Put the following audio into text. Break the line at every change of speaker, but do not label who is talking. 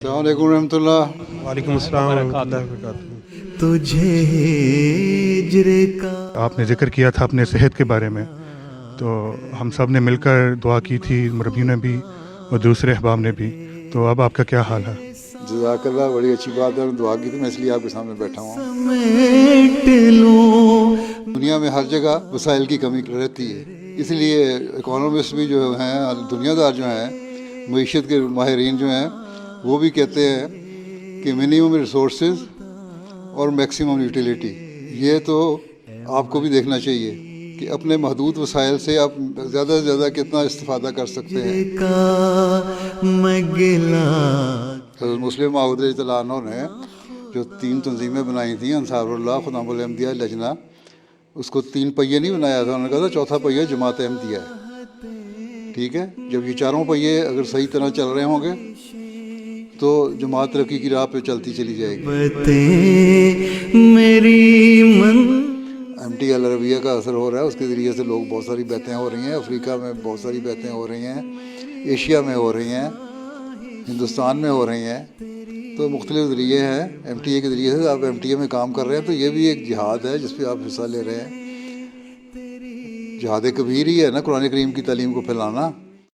अस्सलाम वालेकुम रहमतुल्लाह।
वालेकुम अस्सलाम रहमतुल्लाहि वबरकातुहू।
तुझे हिज्र का
आपने ज़िक्र किया था अपने सेहत के बारे में, तो हम सब ने मिलकर दुआ की थी, मरबियों ने भी और दूसरे अहबाब ने भी। तो अब आपका क्या हाल है?
जज़ाकल्लाह, बड़ी अच्छी बात है। दुआ की थी, मैं इसलिए आपके सामने बैठा हूँ।
समेट लूं।
दुनिया में हर जगह वसाइल की कमी रहती है, इसलिए इकोनॉमिस्ट भी जो हैं, दुनियादार जो हैं, मईशत के माहिरीन जो हैं, वो भी कहते हैं कि मिनिमम रिसोर्सेज और मैक्सिमम यूटिलिटी। ये तो आपको भी देखना चाहिए कि अपने महदूद वसाइल से आप ज़्यादा से ज़्यादा कितना इस्तेफादा कर सकते हैं।
का मगला
हज़रत मुस्लिम माऊद रज़ियल्लाहु अन्हु ने जो 3 तंजीमें बनाई थी, अंसारुल्लाह, ख़ुदामुल अम्बिया, लजना, उसको 3 पहिए नहीं बनाया था। उन्होंने कहा था चौथा पहिया जमात अहमदिया है। ठीक है, जब ये चारों पहिए अगर सही तरह चल रहे होंगे तो जमात तरक्की की राह पे चलती चली जाएगी।
मेरी मन
MT अल अरबिया का असर हो रहा है, उसके ज़रिए से लोग बहुत सारी बातें हो रही हैं। अफ्रीका में बहुत सारी बातें हो रही हैं, एशिया में हो रही हैं, हिंदुस्तान में हो रही हैं। तो मुख्तलिफ ज़रिए हैं। MTA के ज़रिए से आप MTA में काम कर रहे हैं, तो ये भी एक जिहाद है जिस पे आप हिस्सा ले रहे हैं। जिहाद कबीर ही है ना कुरान करीम की तालीम को फैलाना।